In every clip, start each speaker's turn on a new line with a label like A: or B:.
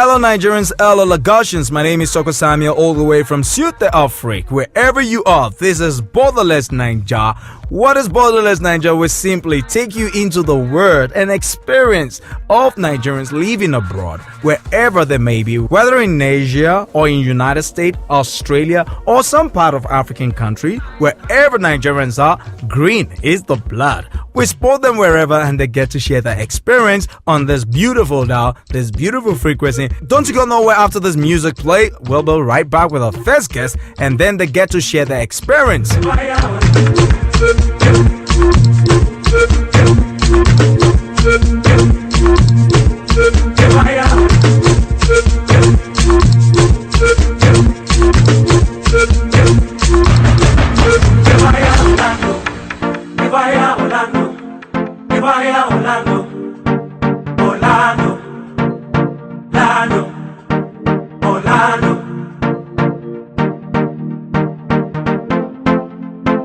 A: Hello Nigerians, hello Lagosians, my name is Tope Samuel all the way from Ceuta, Africa. Wherever you are, this is Borderless Naija. What is Borderless Naija? We simply take you into the world and experience of Nigerians living abroad, wherever they may be, whether in Asia or in United States, Australia, or some part of African country, wherever Nigerians are, green is the blood. We sport them wherever and they get to share their experience on this beautiful dial, this beautiful frequency. Don't you go nowhere after this music play. We'll be right back with our first guest and then they get to share their experience.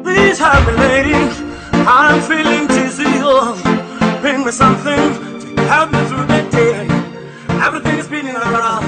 B: Please help me, lady. I'm feeling dizzy. Oh, bring me something to help me through the day. Everything is spinning around,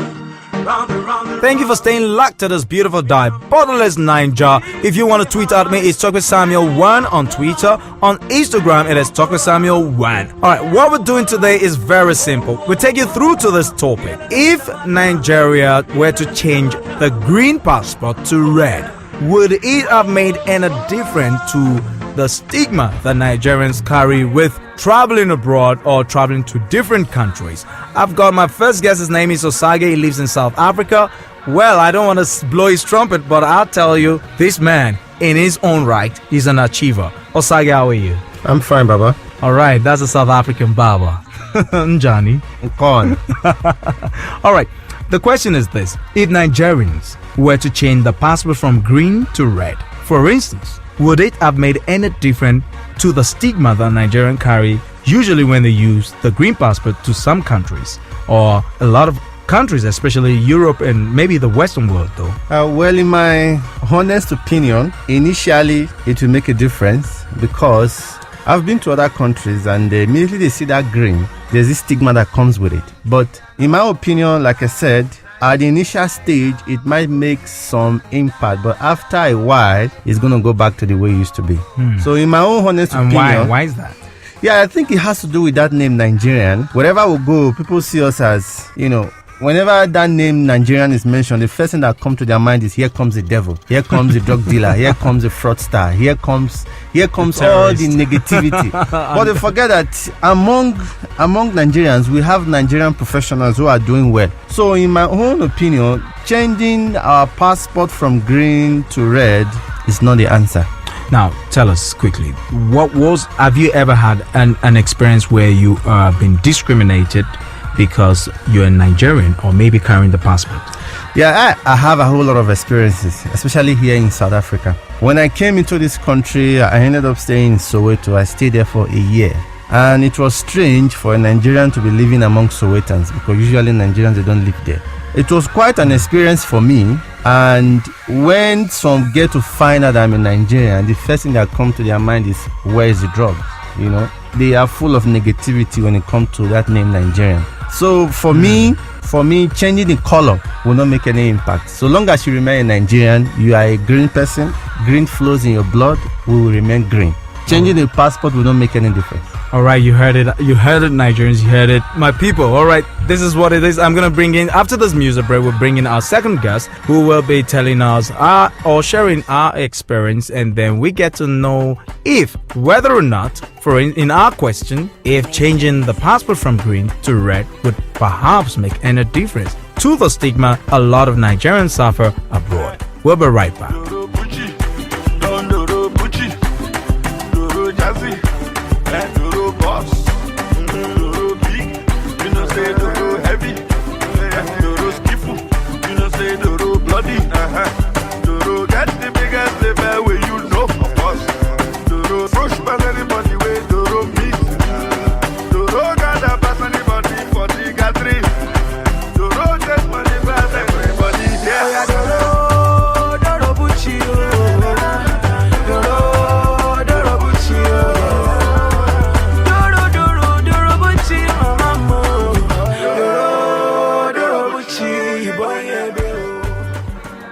B: round and round.
A: Thank you for staying locked to this beautiful dive, Borderless Naija. If you want to tweet at me, it's Tope Samuel1 on Twitter. On Instagram, it is Tope Samuel1. Alright, what we're doing today is very simple. We take you through to this topic. If Nigeria were to change the green passport to red, would it have made any difference to the stigma that Nigerians carry with traveling abroad or traveling to different countries? I've got my first guest. His name is Osage. He lives in South Africa. Well, I don't want to blow his trumpet, but I'll tell you, this man, in his own right, is an achiever. Osage, how are you?
C: I'm fine, Baba.
A: All right, that's a South African Baba. Johnny.
C: Gone.
A: All right, the question is this. If Nigerians were to change the passport from green to red, for instance, would it have made any difference to the stigma that Nigerians carry usually when they use the green passport to some countries or a lot of countries, especially Europe and maybe the Western world though?
C: Well, in my honest opinion, initially it will make a difference because I've been to other countries and immediately they see that green, there's this stigma that comes with it. But in my opinion, like I said, at the initial stage, it might make some impact, but after a while, it's going to go back to the way it used to be. So in my own honest opinion...
A: Why is that?
C: Yeah, I think it has to do with that name Nigerian. Wherever we go, people see us as, whenever that name Nigerian is mentioned, the first thing that comes to their mind is here comes the devil, here comes the drug dealer, here comes the fraudster, here comes all the negativity. But they forget that among Nigerians, we have Nigerian professionals who are doing well. So in my own opinion, changing our passport from green to red is not the answer.
A: Now, tell us quickly, have you ever had an experience where you have been discriminated because you're a Nigerian or maybe carrying the passport?
C: Yeah, I have a whole lot of experiences, especially here in South Africa. When I came into this country, I ended up staying in Soweto. I stayed there for a year. And it was strange for a Nigerian to be living among Sowetans because usually Nigerians, they don't live there. It was quite an experience for me. And when some get to find out I'm a Nigerian, the first thing that comes to their mind is, where is the drugs? They are full of negativity when it comes to that name Nigerian. So for me, changing the color will not make any impact. So long as you remain a Nigerian, you are a green person, green flows in your blood, we will remain green. Changing the passport will not make any difference.
A: All right, you heard it, Nigerians, you heard it. My people, all right, this is what it is. I'm going to bring in, after this music break, we'll bring in our second guest who will be telling us or sharing our experience, and then we get to know whether or not, in our question, if changing the passport from green to red would perhaps make any difference to the stigma a lot of Nigerians suffer abroad. We'll be right back.
B: Everybody, yeah.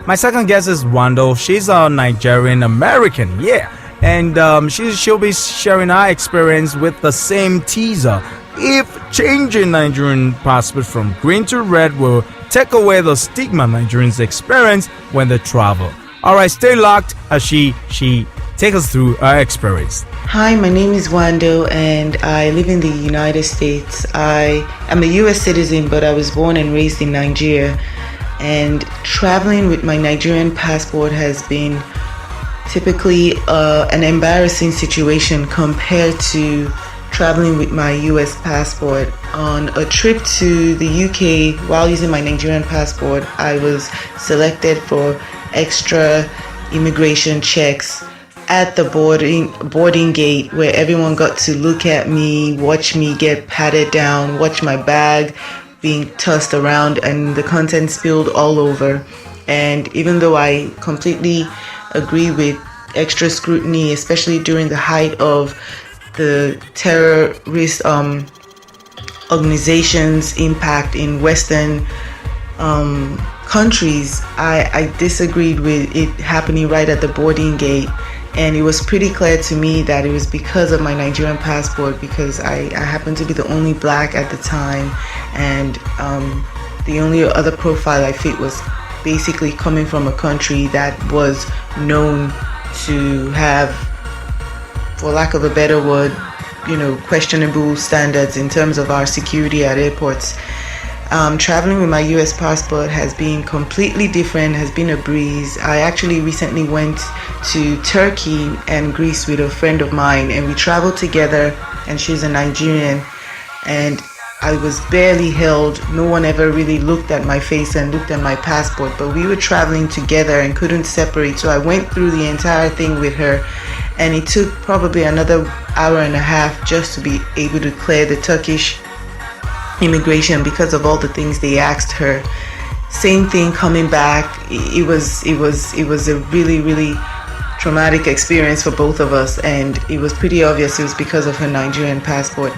A: My second guest is Wando. She's a Nigerian American, yeah. And she'll be sharing her experience with the same teaser. If changing Nigerian passport from green to red will take away the stigma Nigerians experience when they travel. Alright, stay locked as she take us through her experience.
D: Hi, my name is Wando and I live in the United States. I am a US citizen, but I was born and raised in Nigeria. And traveling with my Nigerian passport has been typically an embarrassing situation compared to traveling with my US passport. On a trip to the UK while using my Nigerian passport, I was selected for extra immigration checks at the boarding gate, where everyone got to look at me, watch me get patted down, watch my bag being tossed around and the content spilled all over. And even though I completely agree with extra scrutiny, especially during the height of the terrorist organizations' impact in Western countries, I disagreed with it happening right at the boarding gate. And it was pretty clear to me that it was because of my Nigerian passport, because I happened to be the only black at the time, and the only other profile I fit was basically coming from a country that was known to have, for lack of a better word, questionable standards in terms of our security at airports. Traveling with my US passport has been completely different, has been a breeze. I actually recently went to Turkey and Greece with a friend of mine, and we traveled together, and she's a Nigerian, and I was barely held. No one ever really looked at my face and looked at my passport, but we were traveling together and couldn't separate. So I went through the entire thing with her, and it took probably another hour and a half just to be able to clear the Turkish immigration because of all the things they asked her. Same thing coming back. It was a really traumatic experience for both of us, and it was pretty obvious it was because of her Nigerian passport.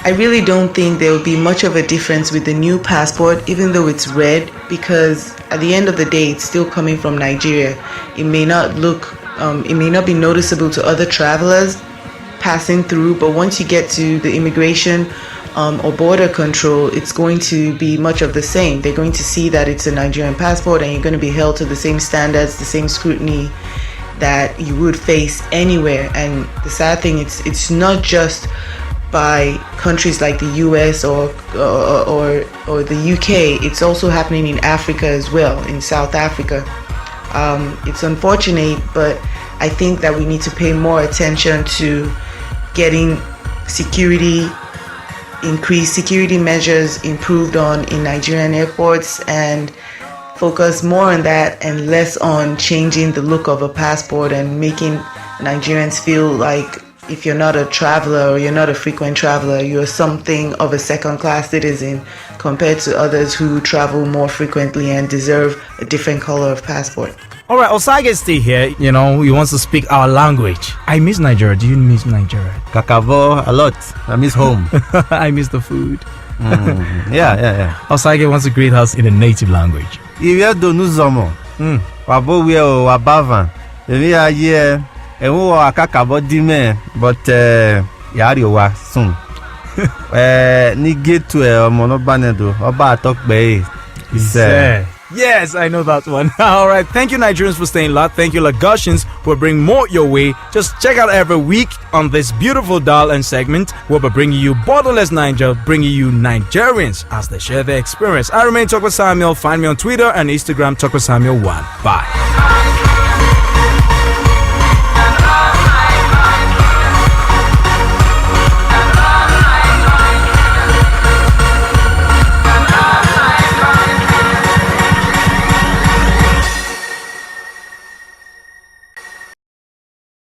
D: I really don't think there will be much of a difference with the new passport, even though it's red, because at the end of the day it's still coming from Nigeria. It may not be noticeable to other travelers passing through, but once you get to the immigration or border control, it's going to be much of the same. They're going to see that it's a Nigerian passport, and you're going to be held to the same standards, the same scrutiny that you would face anywhere. And the sad thing, it's not just by countries like the US or the UK. It's also happening in Africa as well, in South Africa. It's unfortunate, but I think that we need to pay more attention to getting increased security measures improved on in Nigerian airports, and focus more on that and less on changing the look of a passport and making Nigerians feel like if you're not a traveler or you're not a frequent traveler, you're something of a second-class citizen compared to others who travel more frequently and deserve a different color of passport.
A: Alright, Osage is still here. He wants to speak our language. I miss Nigeria. Do you miss Nigeria?
C: Kakabo a lot. I miss home.
A: I miss the food.
C: Yeah.
A: Osage wants to greet us in a native language.
C: Iwe do nuzomo. Wabo we o wabavan. Evi aye ewo akakabo dime, but yari wa soon. Ni get to omo no banedo. Oba atokbe.
A: Yes, I know that one. Alright, thank you Nigerians for staying locked. Thank you Lagosians for bringing more your way. Just check out every week on this beautiful dial and segment where we're bringing you Borderless Naija, bringing you Nigerians as they share their experience. I remain Tope Samuel. Find me on Twitter and Instagram, Tope Samuel1. Bye.